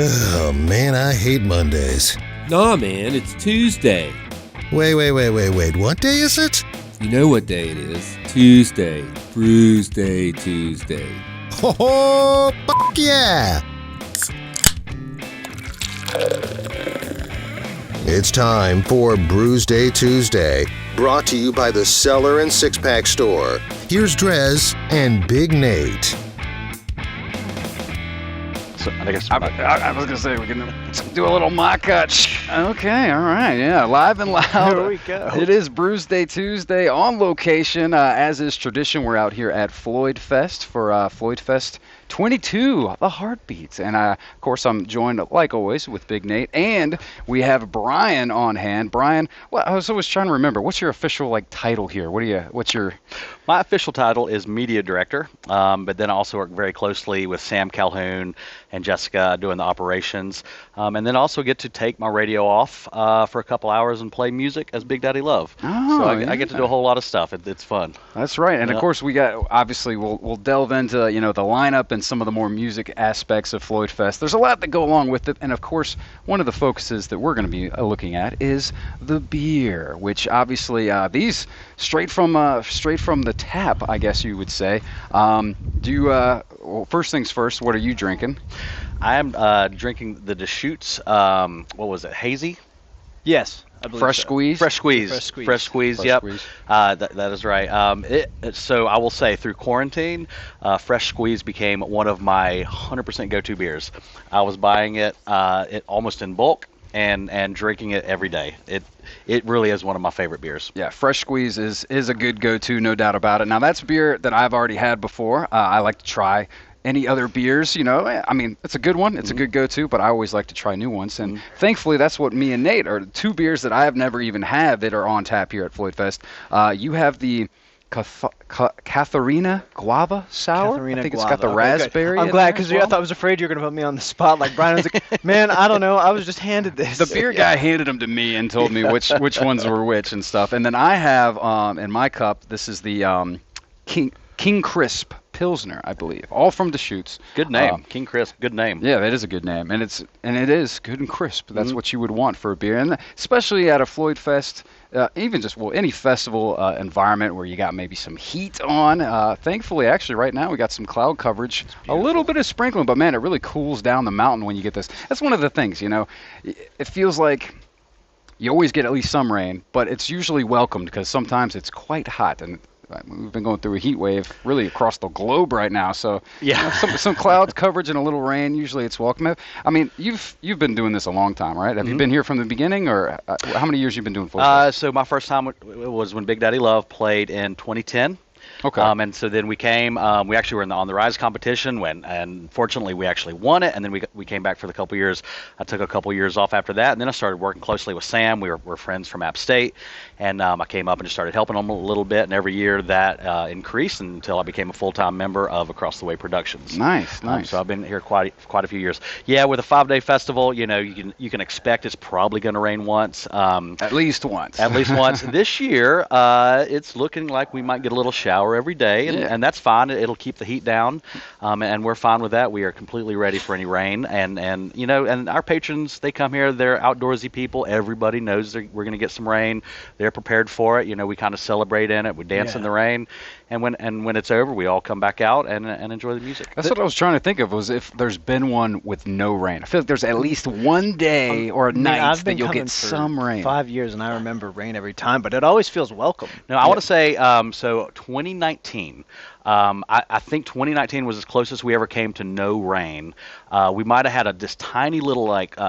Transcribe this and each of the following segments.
Oh, man, I hate Mondays. Nah, man, it's Tuesday. Wait. What day is it? You know what day it is. Tuesday. Brewsday Tuesday. Oh, fuck yeah! It's time for Brewsday Tuesday, brought to you by the Cellar and Six Pack Store. Here's DreZ and Big Nate. So I guess I was gonna say we can do a little mock cut. Okay, all right, yeah, live and loud. Here we go. It is Brewsday Tuesday on location, as is tradition. We're out here at Floydfest for Floydfest 22, the Heartbeats, and of course I'm joined like always with Big Nate, and we have Brian on hand. Brian, well, I was always trying to remember what's your official title here. What's your? My official title is media director, but then I also work very closely with Sam Calhoun and Jessica doing the operations, and then also get to take my radio off for a couple hours and play music as Big Daddy Love. Oh, so yeah. I get to do a whole lot of stuff. It's fun. That's right, and Yeah. of course we got we'll delve into the lineup and some of the more music aspects of Floydfest. There's a lot that go along with it, and of course one of the focuses that we're going to be looking at is the beer, which obviously these straight from the tap, I guess you would say. Well, first things first, what are you drinking? I am drinking the Deschutes. What was it? Hazy. Yes. I believe Fresh so. squeeze? Fresh squeeze. Fresh squeeze. Fresh squeeze. Fresh Yep. squeeze. That is right. So I will say through quarantine, Fresh Squeeze became one of my 100% go-to beers. I was buying it almost in bulk and drinking it every day. It really is one of my favorite beers. Yeah, Fresh Squeeze is a good go-to, no doubt about it. Now that's beer that I've already had before. I like to try any other beers, I mean, it's a good one. It's a good go-to, but I always like to try new ones. And thankfully, that's what me and Nate are, two beers that I have never even had that are on tap here at Floydfest. You have the Katharina Guava Sour. Katharina I think Guava. it's got the Okay, raspberry. good. I'm in glad there because as well. I was afraid you were going to put me on the spot. Like Brian was like, man, I don't know. I was just handed this. The beer guy handed them to me and told me which ones were which and stuff. And then I have in my cup, this is the King Crisp Pilsner, I believe, all from Deschutes. Good name, King Crisp. Good name. Yeah, that is a good name, and it is good and crisp. That's what you would want for a beer, and especially at a Floydfest, even just any festival environment where you got maybe some heat on. Thankfully, actually, right now we got some cloud coverage, a little bit of sprinkling, but man, it really cools down the mountain when you get this. That's one of the things, it feels like you always get at least some rain, but it's usually welcomed because sometimes it's quite hot and. We've been going through a heat wave really across the globe right now, so Yeah. some cloud coverage and a little rain. Usually it's welcome. I mean, you've been doing this a long time, right? Have you been here from the beginning, or how many years you been doing Floyd? So my first time was when Big Daddy Love played in 2010. Okay. And so then we came. We actually were in the On the Rise competition and fortunately we actually won it. And then we came back for the couple years. I took a couple years off after that, and then I started working closely with Sam. We're friends from App State, and I came up and just started helping him a little bit. And every year that increased until I became a full-time member of Across the Way Productions. Nice. So I've been here quite a few years. Yeah, with a 5-day festival, you can expect it's probably going to rain once. At least once. At least once. This year, it's looking like we might get a little shower every day, and that's fine. It'll keep the heat down, and we're fine with that. We are completely ready for any rain, and our patrons, they come here. They're outdoorsy people. Everybody knows we're going to get some rain. They're prepared for it. We kind of celebrate in it. We dance in the rain, and when it's over, we all come back out and enjoy the music. That's what I was trying to think of, was if there's been one with no rain. I feel like there's at least one day or a night that you'll get some rain. 5 years, and I remember rain every time, but it always feels welcome. No, I want to say, so 2019, I think 2019 was as close as we ever came to no rain. We might have had this tiny little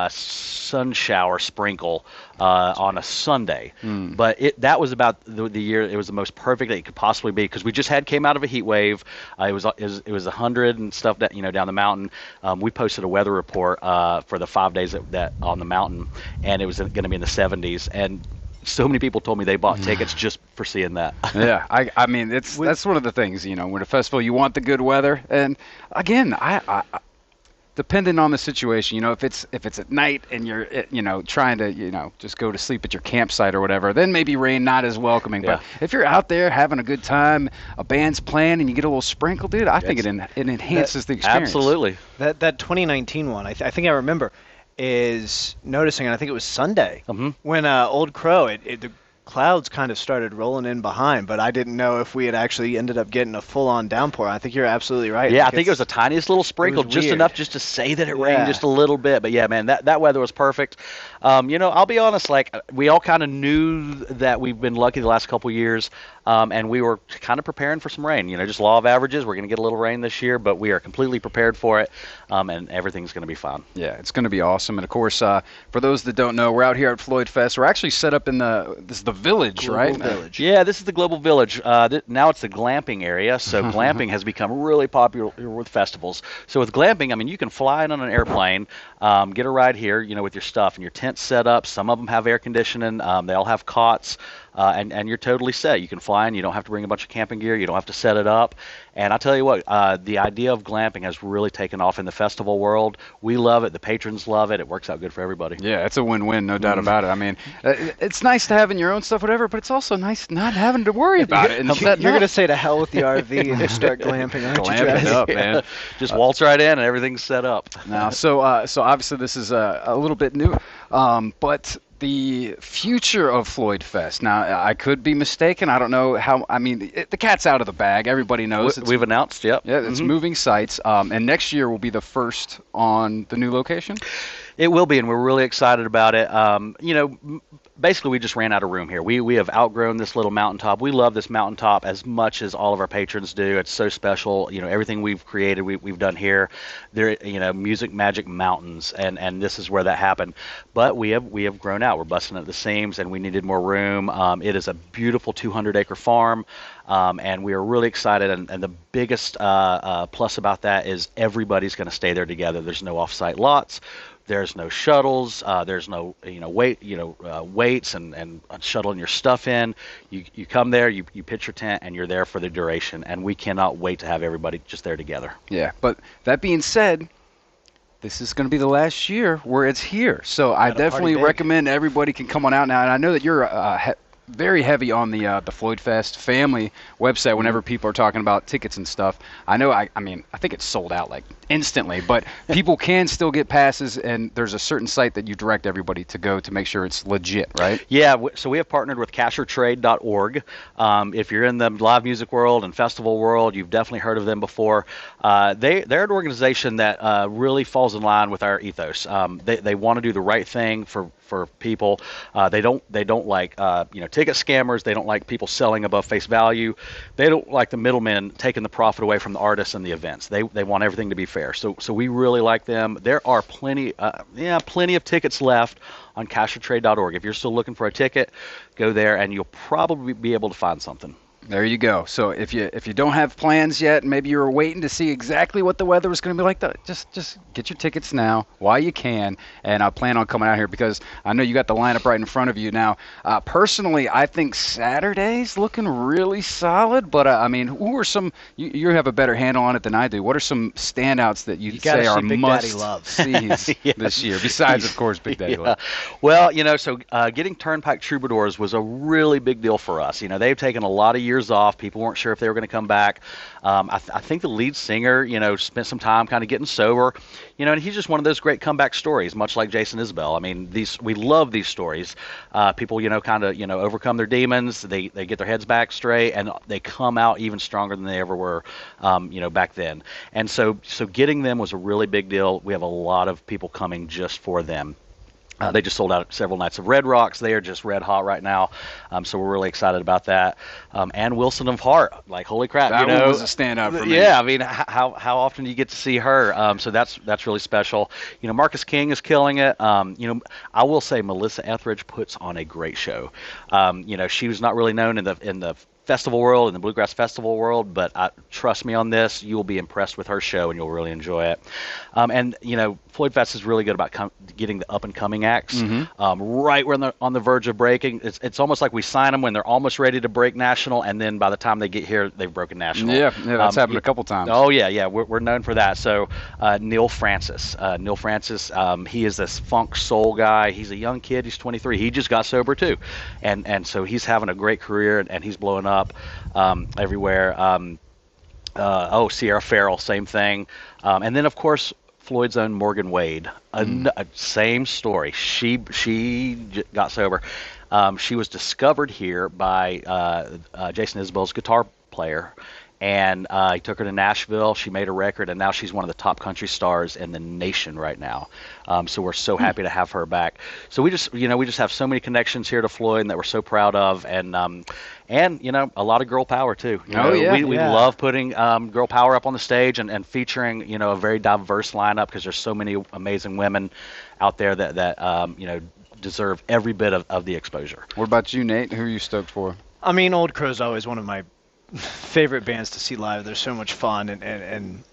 sun shower sprinkle on a Sunday, but that was about the year. It was the most perfect that it could possibly be because we just came out of a heat wave. It was 100 and stuff down the mountain. We posted a weather report for the 5 days that on the mountain, and it was going to be in the 70s. And so many people told me they bought tickets just for seeing that. Yeah, I mean, that's one of the things, when a festival, you want the good weather. And again, depending on the situation, if it's at night and you're trying to just go to sleep at your campsite or whatever, then maybe rain not as welcoming. Yeah. But if you're out there having a good time, a band's playing, and you get a little sprinkle, dude, I think it enhances the experience. Absolutely. That 2019 one, I think I remember, is noticing, and I think it was Sunday, when Old Crow, the clouds kind of started rolling in behind, but I didn't know if we had actually ended up getting a full-on downpour. I think you're absolutely right. Yeah, I think it was the tiniest little sprinkle, just weird. enough just to say that it rained just a little bit. But yeah, man, that weather was perfect. I'll be honest, like we all kind of knew that we've been lucky the last couple years, and we were kind of preparing for some rain. Just law of averages. We're going to get a little rain this year, but we are completely prepared for it, and everything's going to be fine. Yeah, it's going to be awesome. And of course, for those that don't know, we're out here at Floydfest. We're actually set up in this is the village, Global right? Village. Yeah, this is the Global Village. Now it's the glamping area, so glamping has become really popular with festivals. So with glamping, I mean, you can fly in on an airplane, get a ride here, with your stuff and your tent set up. Some of them have air conditioning. They all have cots. And you're totally set. You can fly in. You don't have to bring a bunch of camping gear. You don't have to set it up. And I tell you what, the idea of glamping has really taken off in the festival world. We love it. The patrons love it. It works out good for everybody. Yeah, it's a win-win, no doubt about it. I mean, it's nice to having your own stuff, whatever, but it's also nice not having to worry about it. You're going to say to hell with the RV and just start glamping, aren't you, Glamp it Drez? up, man. Just waltz right in and everything's set up. Now, so obviously this is a little bit new, but the future of Floydfest. Now, I could be mistaken. I don't know how. I mean, the cat's out of the bag. Everybody knows. We've announced, yep. Yeah, it's moving sites, and next year will be the first on the new location. It will be, and we're really excited about it. Basically, we just ran out of room here. We have outgrown this little mountaintop. We love this mountaintop as much as all of our patrons do. It's so special. Everything we've created, we've done here. There, Music Magic Mountains, and this is where that happened. But we have grown out. We're busting at the seams, and we needed more room. It is a beautiful 200-acre farm. And we are really excited, and the biggest plus about that is everybody's going to stay there together. There's no off-site lots. There's no shuttles. There's no weights and shuttling your stuff in. You come there, you pitch your tent, and you're there for the duration. And we cannot wait to have everybody just there together. Yeah, but that being said, this is going to be the last year where it's here. So I definitely recommend everybody can come on out now. And I know that you're very heavy on the Floydfest family website whenever people are talking about tickets and stuff. I know, I think it's sold out like instantly, but people can still get passes, and there's a certain site that you direct everybody to go to make sure it's legit, right? Yeah, so we have partnered with cashertrade.org. If you're in the live music world and festival world, you've definitely heard of them before. They're an organization that really falls in line with our ethos. They want to do the right thing for people. They don't like ticket scammers. They don't like people selling above face value. They don't like the middlemen taking the profit away from the artists and the events. They want everything to be fair. So we really like them. There are plenty of tickets left on cashertrade.org. If you're still looking for a ticket, go there and you'll probably be able to find something. There you go. So if you don't have plans yet, maybe you're waiting to see exactly what the weather is going to be like, just get your tickets now while you can, and I plan on coming out here because I know you got the lineup right in front of you now. Personally, I think Saturday's looking really solid, but who are some? You have a better handle on it than I do. What are some standouts that you say are must-sees this year? Besides, of course, Big Daddy Love. Well, getting Turnpike Troubadours was a really big deal for us. They've taken a lot of years off. People weren't sure if they were going to come back. I think the lead singer, spent some time kind of getting sober, and he's just one of those great comeback stories, much like Jason Isbell. I mean, we love these stories. People, kind of, overcome their demons. They get their heads back straight, and they come out even stronger than they ever were, back then. And so getting them was a really big deal. We have a lot of people coming just for them. They just sold out several nights of Red Rocks. They are just red hot right now, so we're really excited about that. And Wilson of Heart, like holy crap, that one was a standout for me. Yeah, I mean, how often do you get to see her? So that's really special. Marcus King is killing it. I will say Melissa Etheridge puts on a great show. She was not really known in the festival world and the bluegrass festival world, but trust me on this, you will be impressed with her show and you'll really enjoy it. And Floydfest is really good about getting the up and coming acts right when they're on the verge of breaking. It's almost like we sign them when they're almost ready to break national, and then by the time they get here, they've broken national. Yeah, that's happened a couple times. Oh yeah, we're known for that. So Neil Francis, he is this funk soul guy. He's a young kid. He's 23. He just got sober too, and so he's having a great career and he's blowing up everywhere. Sierra Farrell, same thing, and then of course Floyd's own Morgan Wade, same story. She got sober. She was discovered here by Jason Isbell's guitar player, and he took her to Nashville. She made a record, and now she's one of the top country stars in the nation right now. So we're so happy to have her back. So we just have so many connections here to Floyd and that we're so proud of, and a lot of girl power too. We love putting girl power up on the stage and featuring a very diverse lineup, because there's so many amazing women out there that deserve every bit of the exposure. What about you, Nate? Who are you stoked for? I mean, Old Crow's always one of my favorite bands to see live. They're so much fun and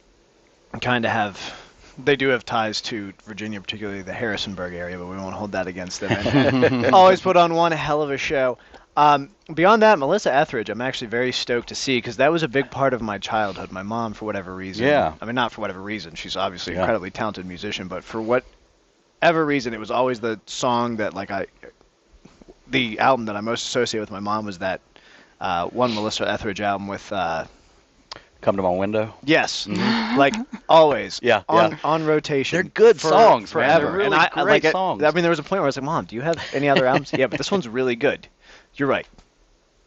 kind of they do have ties to Virginia, particularly the Harrisonburg area, but we won't hold that against them. And always put on one hell of a show. Beyond that, Melissa Etheridge, I'm actually very stoked to see, because that was a big part of my childhood. My mom, for whatever reason, not for whatever reason, she's obviously an incredibly talented musician, but for whatever reason, it was always the song that the album that I most associate with my mom was that one Melissa Etheridge album with Come to My Window. Yes, always. On rotation. They're good songs, forever. Man. They're really great songs. I mean, there was a point where I was like, Mom, do you have any other albums? Yeah, but this one's really good. You're right.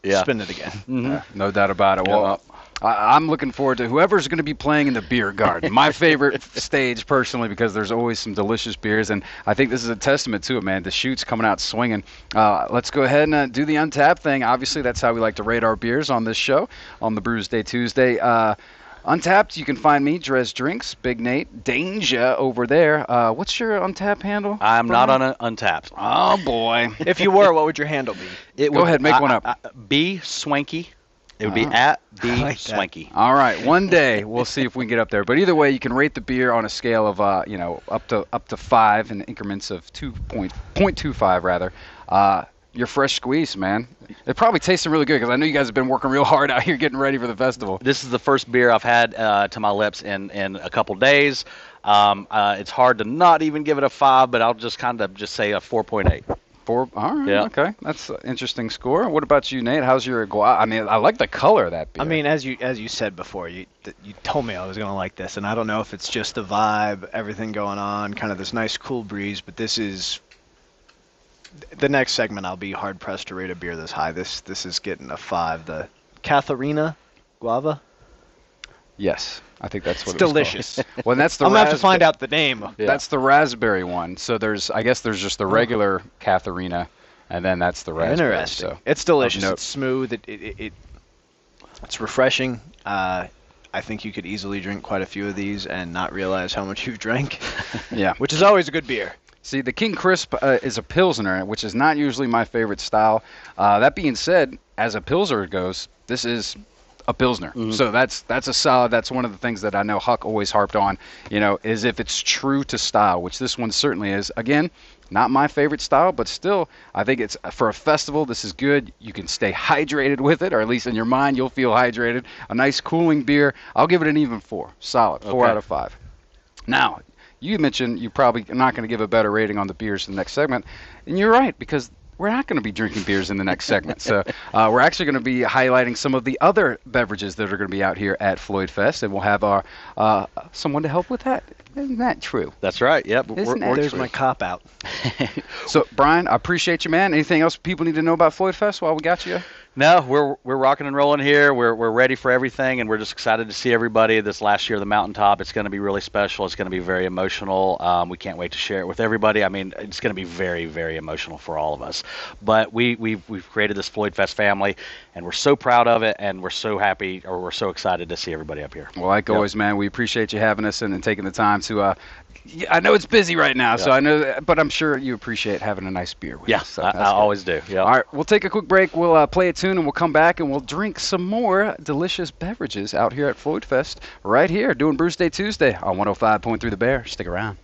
Yeah. Spin it again. No doubt about it. Well, I'm looking forward to whoever's going to be playing in the beer garden. My favorite stage, personally, because there's always some delicious beers, and I think this is a testament to it, man. Deschutes coming out swinging. Let's go ahead and do the Untapped thing. Obviously, that's how we like to rate our beers on this show, on the Brewsday Tuesday. Untapped, you can find me, DreZ Drinks, Big Nate, Danger over there. What's your Untapped handle? I'm not on Untapped. Oh, boy. If you were, what would your handle be? Go ahead, make one up. B Swanky. It would be at B Swanky. All right, one day we'll see if we can get up there. But either way, you can rate the beer on a scale of up to 5 in increments of 0.25 rather. Your fresh squeeze, man. It probably tastes really good, because I know you guys have been working real hard out here getting ready for the festival. This is the first beer I've had to my lips in a couple days. It's hard to not even give it a 5, but I'll just say a 4.8. All right, okay. That's an interesting score. What about you, Nate? How's your I mean, I like the color of that beer. I mean, as you said before, you told me I was going to like this, and I don't know if it's just the vibe, everything going on, kind of this nice cool breeze, but this is the next segment. I'll be hard pressed to rate a beer this high. This is getting a 5. The Katharina Guava. Yes, I think that's what it's delicious. Called. Well, that's the. I'm gonna have to find out the name. Yeah. That's the raspberry one. So I guess there's just the regular Katharina, and then that's the raspberry. Interesting. So it's delicious. It's smooth. It's refreshing. I think you could easily drink quite a few of these and not realize how much you've drank. Yeah, which is always a good beer. See, the King Crisp is a Pilsner, which is not usually my favorite style. That being said, as a Pilsner goes, this is a Pilsner. So that's a solid. That's one of the things that I know Huck always harped on, is if it's true to style, which this one certainly is. Again, not my favorite style, but still, I think it's for a festival, this is good. You can stay hydrated with it, or at least in your mind, you'll feel hydrated. A nice cooling beer. I'll give it an even 4. Solid. 4 out of 5. Now, you mentioned you probably are not going to give a better rating on the beers in the next segment, and you're right, because we're not going to be drinking beers in the next segment. So we're actually going to be highlighting some of the other beverages that are going to be out here at Floydfest, and we'll have our someone to help with that. Isn't that true? That's right. Yep. There's my cop out. So, Brian, I appreciate you, man. Anything else people need to know about Floydfest while we got you? No, we're rocking and rolling here. We're ready for everything, and we're just excited to see everybody this last year of the Mountaintop. It's going to be really special. It's going to be very emotional. We can't wait to share it with everybody. I mean, it's going to be very, very emotional for all of us. But we've created this Floydfest family, and we're so proud of it, and we're so happy, or we're so excited to see everybody up here. Well, like always, man, we appreciate you having us and taking the time to. I know it's busy right now, so I know, but I'm sure you appreciate having a nice beer with us. So I always do. Yeah. All right, we'll take a quick break. We'll play a tune. tuned, and we'll come back and we'll drink some more delicious beverages out here at Floydfest right here doing Brewsday Tuesday on 105.3 The Bear. Stick around.